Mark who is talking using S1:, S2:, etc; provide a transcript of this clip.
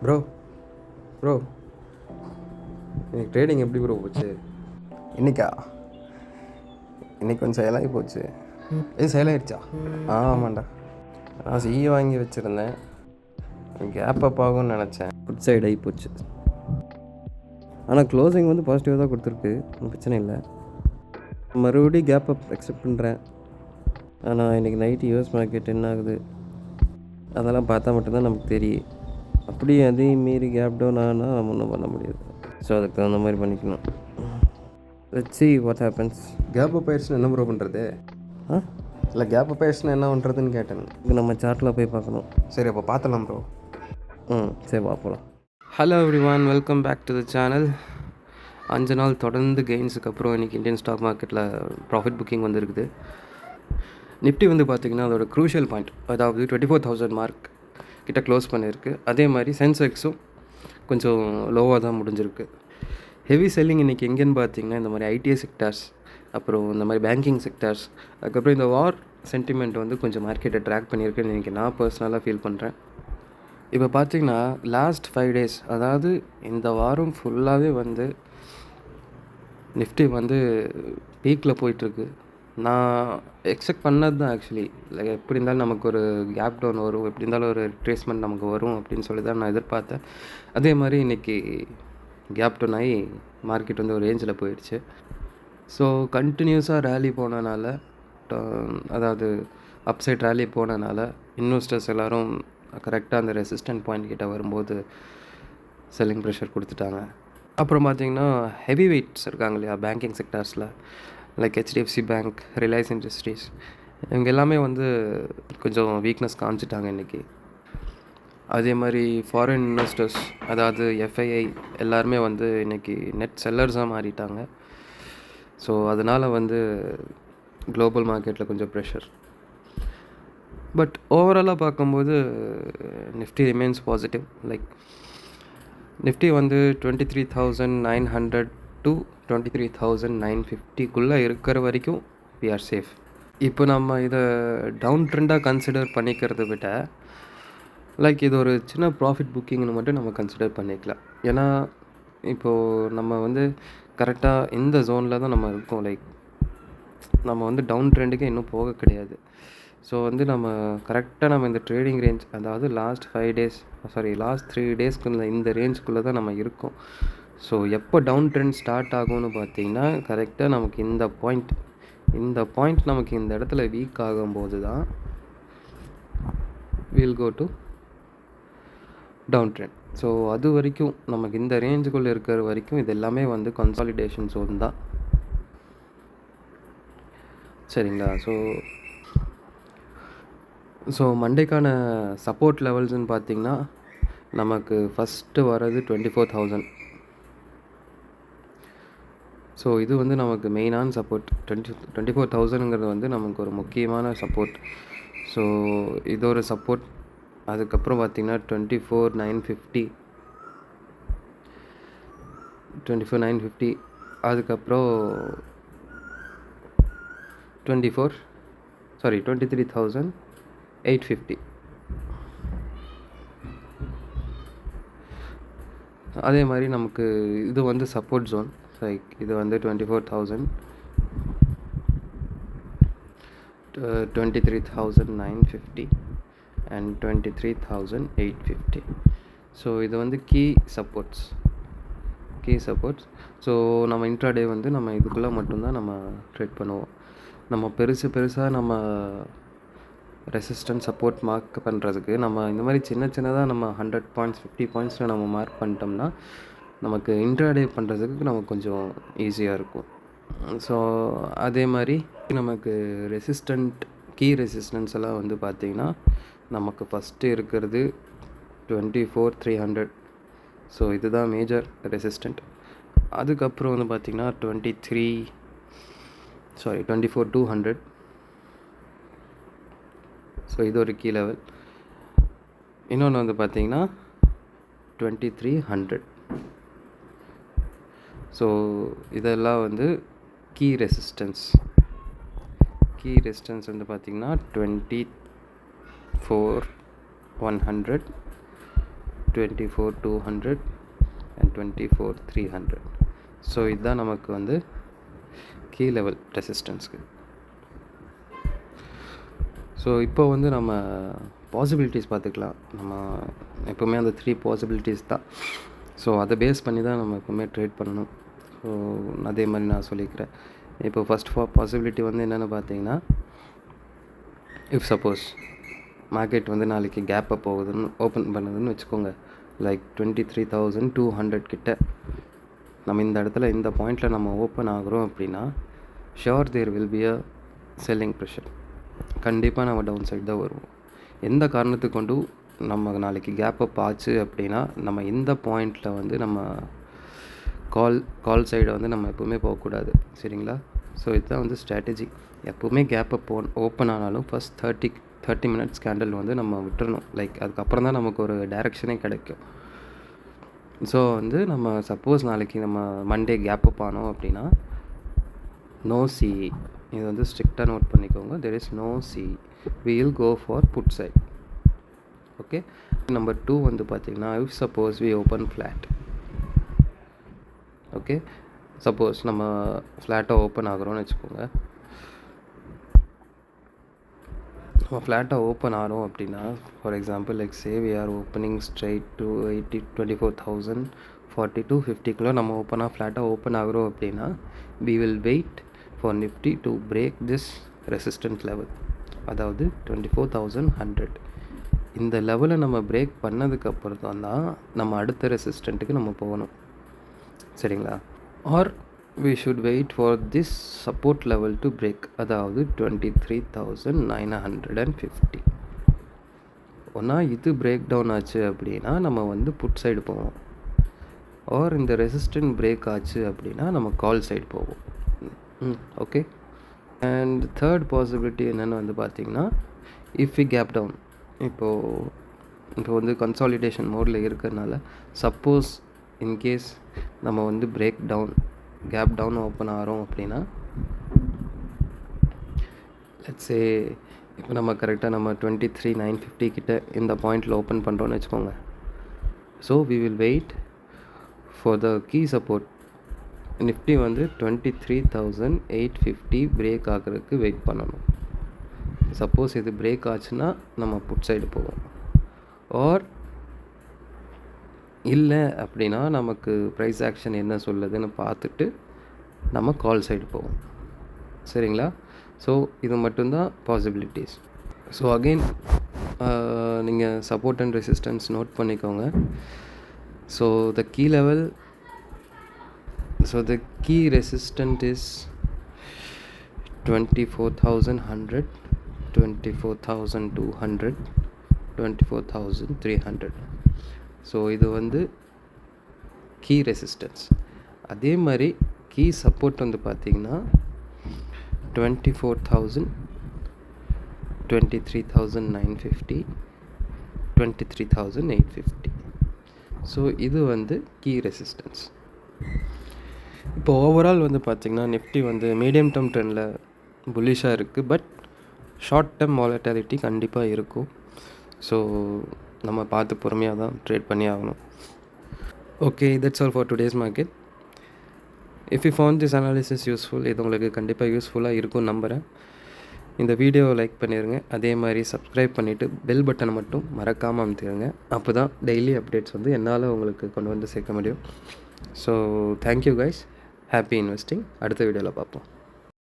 S1: Bro bro எனக்கு trading எப்படி bro போச்சு?
S2: இன்றைக்கா இன்றைக்கி கொஞ்சம் செயலாகி போச்சு.
S1: எது செயலாயிடுச்சா?
S2: ஆமாண்டா, நான் சிஇ வாங்கி வச்சுருந்தேன். கேப் அப் ஆகும்னு நினச்சேன்.
S1: குட் சைடு ஆகி போச்சு. ஆனால் க்ளோசிங் வந்து பாசிட்டிவாக தான் கொடுத்துருக்கு, ஒன்றும் பிரச்சனை இல்லை. மறுபடியும் கேப் அப் எக்ஸெப்ட் பண்ணுறேன். ஆனால் இன்றைக்கி நைட்டு யூஎஸ் மார்க்கெட் என்ன ஆகுது அதெல்லாம் பார்த்தா மட்டும்தான் நமக்கு தெரியும். அப்படியே அதையும் மீறி கேப் டவுன் ஆனால் நம்ம ஒன்றும் பண்ண முடியாது. ஸோ அதுக்கு தகுந்த மாதிரி பண்ணிக்கணும். Let's see what happens.
S2: Gap up ஆயிடுச்சுன்னா என்ன ப்ரோ பண்ணுறது?
S1: ஆ
S2: இல்லை, கேப் அப் ஆயிடுச்சுன்னா என்ன பண்ணுறதுன்னு கேட்டேன்.
S1: இது நம்ம சார்ட்டில் போய் பார்க்கணும்.
S2: சரி, அப்போ பார்த்துலாம் ப்ரோ.
S1: சரி பார்ப்போம். Hello everyone, welcome back to the channel. 5 நாள் தொடர்ந்து கெயின்ஸுக்கு அப்புறம் இன்றைக்கி இந்தியன் ஸ்டாக் மார்க்கெட்டில் ப்ராஃபிட் புக்கிங் வந்துருக்குது. நிஃப்டி வந்து பார்த்திங்கன்னா அதோட க்ரூஷியல் பாயிண்ட், அதாவது 24,000 மார்க் கிட்ட க்ளோஸ் பண்ணியிருக்கு. அதே மாதிரி சென்செக்ஸும் கொஞ்சம் லோவாக தான் முடிஞ்சிருக்கு. ஹெவி செல்லிங் இன்றைக்கி எங்கேன்னு பார்த்தீங்கன்னா இந்த மாதிரி ஐடிஐ செக்டார்ஸ், அப்புறம் இந்த மாதிரி பேங்கிங் செக்டார்ஸ், அதுக்கப்புறம் இந்த வார் சென்டிமெண்ட் வந்து கொஞ்சம் மார்க்கெட்டை ட்ராக் பண்ணியிருக்குன்னு இன்றைக்கி நான் பர்சனலாக ஃபீல் பண்ணுறேன். இப்போ பார்த்திங்கன்னா லாஸ்ட் 5 days, அதாவது இந்த வாரம் ஃபுல்லாகவே வந்து நிஃப்டி வந்து பீக்கில் போயிட்டுருக்கு. நான் எக்ஸ்பெக்ட் பண்ணது தான் ஆக்சுவலி. லைக் எப்படி இருந்தாலும் நமக்கு ஒரு கேப் டவுன் வரும், எப்படி இருந்தாலும் ஒரு ரிட்ரேஸ்மெண்ட் நமக்கு வரும் அப்படின்னு சொல்லி தான் நான் எதிர்பார்த்தேன். அதே மாதிரி இன்றைக்கி கேப் டவுன் ஆகி மார்க்கெட் வந்து ஒரு ரேஞ்சில் போயிடுச்சு. ஸோ கண்டினியூஸாக ரேலி போனனால, அதாவது அப்சைட் ரேலி போனனால இன்வெஸ்டர்ஸ் எல்லோரும் கரெக்டாக அந்த ரெசிஸ்டன்ட் பாயிண்ட் கிட்ட வரும்போது செல்லிங் ப்ரெஷர் கொடுத்துட்டாங்க. அப்புறம் பார்த்திங்கன்னா ஹெவி வெயிட்ஸ் இருக்காங்க இல்லையா பேங்கிங் செக்டார்ஸில், like HDFC bank, Reliance Industries, இவங்க எல்லாமே வந்து கொஞ்சம் வீக்னஸ் காமிச்சிட்டாங்க இன்றைக்கி. அதே மாதிரி ஃபாரின் இன்வெஸ்டர்ஸ், அதாவது எஃப்ஐஐ எல்லாருமே வந்து இன்றைக்கி நெட் செல்லர்ஸாக மாறிட்டாங்க. ஸோ அதனால் வந்து குளோபல் மார்க்கெட்டில் கொஞ்சம் ப்ரெஷர். பட் ஓவராலாக பார்க்கும்போது Nifty remains positive. Like Nifty வந்து 23,900 to 23,950 இருக்கிற வரைக்கும் we are safe. இப்போ நம்ம இதை டவுன் ட்ரெண்டாக கன்சிடர் பண்ணிக்கிறத விட லைக் இது ஒரு சின்ன ப்ராஃபிட் புக்கிங்னு மட்டும் நம்ம கன்சிடர் பண்ணிக்கலாம். ஏன்னா இப்போது நம்ம வந்து கரெக்டாக இந்த ஜோனில் தான் நம்ம இருக்கோம். லைக் நம்ம வந்து டவுன் ட்ரெண்டுக்கே இன்னும் போக கிடையாது. ஸோ வந்து நம்ம கரெக்டாக நம்ம இந்த ட்ரேடிங் ரேஞ்ச், அதாவது லாஸ்ட் 3 டேஸ்க்குள்ள இந்த ரேஞ்சுக்குள்ளே தான் நம்ம இருக்கோம். ஸோ எப்போ டவுன் ட்ரெண்ட் ஸ்டார்ட் ஆகும்னு பார்த்தீங்கன்னா கரெக்டாக நமக்கு இந்த பாயிண்ட் நமக்கு இந்த இடத்துல வீக் ஆகும்போது தான் will go to down trend. So அது வரைக்கும் நமக்கு இந்த ரேஞ்சுக்குள்ளே இருக்கிற வரைக்கும் இது எல்லாமே வந்து கன்சாலிடேஷன் ஜோன் தான், சரிங்களா? ஸோ மண்டேக்கான சப்போர்ட் லெவல்ஸ்ன்னு பார்த்திங்கன்னா நமக்கு ஃபஸ்ட்டு வர்றது 24,000. ஸோ இது வந்து நமக்கு மெயினான சப்போர்ட். 24,000ங்கிறது வந்து நமக்கு ஒரு முக்கியமான சப்போர்ட். ஸோ இது ஒரு சப்போர்ட். அதுக்கப்புறம் பார்த்திங்கன்னா 24,950, அதுக்கப்புறம் 23,850. அதே மாதிரி நமக்கு இது வந்து சப்போர்ட் ஜோன். லைக் இது வந்து 24,000, 23,950 அண்ட் 23,850. ஸோ இது வந்து கீ சப்போர்ட்ஸ். ஸோ நம்ம இன்ட்ராடே வந்து நம்ம இதுக்குள்ளே மட்டும்தான் நம்ம ட்ரேட் பண்ணுவோம். நம்ம பெருசாக நம்ம ரெசிஸ்டன்ஸ் சப்போர்ட் மார்க் பண்ணுறதுக்கு நம்ம இந்த மாதிரி சின்னதாக நம்ம 100 பாயிண்ட்ஸ் 50 பாயிண்ட்ஸில் நம்ம மார்க் பண்ணிட்டோம்னா நமக்கு இன்ட்ராடே பண்ணுறதுக்கு நமக்கு கொஞ்சம் ஈஸியாக இருக்கும். ஸோ அதே மாதிரி நமக்கு கீ ரெசிஸ்டன்ஸ் எல்லாம் வந்து பார்த்திங்கன்னா நமக்கு ஃபஸ்ட்டு இருக்கிறது 24,300. ஸோ இதுதான் மேஜர் ரெசிஸ்டன்ட். அதுக்கப்புறம் வந்து பார்த்திங்கன்னா 24,200. ஸோ இது ஒரு கீ லெவல். இன்னொன்று வந்து பார்த்திங்கன்னா 2300. ஸோ இதெல்லாம் வந்து கீ ரெசிஸ்டன்ஸ் வந்து பார்த்திங்கன்னா 24,100, 24,200 and 24,300. ஸோ இதுதான் நமக்கு வந்து கீ லெவல் ரெசிஸ்டன்ஸ்க்கு. ஸோ இப்போ வந்து நம்ம பாசிபிலிட்டிஸ் பார்த்துக்கலாம். நம்ம எப்போவுமே அந்த 3 பாசிபிலிட்டிஸ் தான். ஸோ அதை பேஸ் பண்ணி தான் நம்ம எப்போவுமே ட்ரேட் பண்ணணும். ஸோ அதே மாதிரி நான் சொல்லிக்கிறேன். இப்போ ஃபஸ்ட் பாசிபிலிட்டி வந்து என்னென்னு பார்த்தீங்கன்னா, இஃப் சப்போஸ் மார்க்கெட் வந்து நாளைக்கு கேப் அப் போகுதுன்னு ஓப்பன் பண்ணுதுன்னு வச்சுக்கோங்க, லைக் 23,200 கிட்ட நம்ம இந்த இடத்துல இந்த பாயிண்டில் நம்ம ஓப்பன் ஆகிறோம் அப்படின்னா, sure there will be a selling pressure. கண்டிப்பாக நம்ம டவுன் சைட் தான் வருவோம். எந்த காரணத்துக்கு கொண்டு நம்ம நாளைக்கு கேப் அப் ஆச்சு அப்படின்னா, நம்ம இந்த பாயிண்டில் வந்து நம்ம கால் சைடை வந்து நம்ம எப்போவுமே போகக்கூடாது. சரிங்களா? ஸோ இதுதான் வந்து ஸ்ட்ராட்டஜி. எப்போவுமே கேப் அப் ஓப்பன் ஆனாலும் ஃபஸ்ட் 30 மினிட்ஸ் கேண்டில் வந்து நம்ம விட்டுறணும். லைக் அதுக்கப்புறம் தான் நமக்கு ஒரு டைரெக்ஷனே கிடைக்கும். ஸோ வந்து நம்ம சப்போஸ் நாளைக்கு நம்ம மண்டே கேப் அப் ஆனோம் அப்படின்னா, நோ சிஇ. இது வந்து ஸ்ட்ரிக்டாக நோட் பண்ணிக்கோங்க. There is no CE. We will go for put side. Okay. Number 2 வந்து பார்த்திங்கன்னா, if suppose we open flat. Okay. Suppose நம்ம ஃப்ளாட்டாக ஓப்பன் ஆகிறோன்னு வச்சுக்கோங்க. நம்ம ஃப்ளாட்டாக ஓப்பன் ஆகிறோம் அப்படின்னா, for example like say we are opening straight to 24,040-50 நம்ம ஓப்பனாக ஃப்ளாட்டாக ஓப்பன் ஆகிறோம் அப்படின்னா, we will wait for Nifty to break this resistance level, அதாவது 24,100. இந்த லெவலை நம்ம பிரேக் பண்ணதுக்கப்புறம் தான் நம்ம அடுத்த ரெசிஸ்டண்ட்டுக்கு நம்ம போகணும். சரிங்களா? Or we should wait for this support level to break, அதாவது 23,950. ஒன்றா இது பிரேக் டவுன் ஆச்சு அப்படின்னா நம்ம வந்து புட் சைடு போவோம். ஆர் இந்த ரெசிஸ்டன்ட் பிரேக் ஆச்சு அப்படின்னா நம்ம கால் சைடு போவோம். ஓகே. அண்ட் தேர்ட் பாசிபிலிட்டி என்னென்னு வந்து பார்த்திங்கன்னா, இஃப் வி கேப் டவுன். இப்போ வந்து கன்சாலிடேஷன் மோடில் இருக்கிறதுனால சப்போஸ் இன்கேஸ் நம்ம வந்து break down gap down open ஆகிறோம் அப்படின்னா, லெட்ஸே இப்போ நம்ம கரெக்டாக நம்ம 23,950 கிட்ட இந்த பாயிண்டில் ஓப்பன் பண்ணுறோன்னு வச்சுக்கோங்க. So we will wait for the key support. Nifty வந்து 23,850 பிரேக் ஆகிறதுக்கு வெயிட் பண்ணணும். சப்போஸ் இது பிரேக் ஆச்சுன்னா நம்ம புட் சைடு போவோம். ஆர் இல்லை அப்படின்னா நமக்கு ப்ரைஸ் ஆக்ஷன் என்ன சொல்லுதுன்னு பார்த்துட்டு நம்ம கால் சைடு போவோம். சரிங்களா? ஸோ இது மட்டும்தான் பாசிபிலிட்டிஸ். ஸோ அகெயின் நீங்கள் சப்போர்ட் அண்ட் ரெசிஸ்டன்ஸ் நோட் பண்ணிக்கோங்க. So the key level, so the key resistant is 24,100, 24,200, 24,300. So இது வந்து கீ ரெசிஸ்டன்ஸ். அதே மாதிரி கீ சப்போர்ட் வந்து பார்த்திங்கன்னா 24,000, 23,950, 23,850. ஸோ இது வந்து கீ ரெசிஸ்டன்ஸ். இப்போ ஓவரால் வந்து பார்த்திங்கன்னா நிஃப்டி வந்து மீடியம் டேர்ம் ட்ரெண்டில் புல்லிஷாக இருக்குது. பட் ஷார்ட் டேர்ம் வாலட்டிலிட்டி கண்டிப்பாக இருக்கும். ஸோ நம்ம பார்த்து பொறுமையாக தான் ட்ரேட் பண்ணி ஆகணும். Okay, that's all for today's market. If you found this analysis useful, இது உங்களுக்கு கண்டிப்பாக யூஸ்ஃபுல்லாக இருக்கும்னு நம்புகிறேன். இந்த வீடியோவை லைக் பண்ணிடுங்க. அதே மாதிரி சப்ஸ்கிரைப் பண்ணிவிட்டு பெல் பட்டனை மட்டும் மறக்காமல் அமுத்திடுங்க. அப்போ தான் டெய்லி அப்டேட்ஸ் வந்து என்னால் உங்களுக்கு கொண்டு வந்து சேர்க்க முடியும். So thank you guys. Happy investing. அடுத்த வீடியோவில் பார்ப்போம்.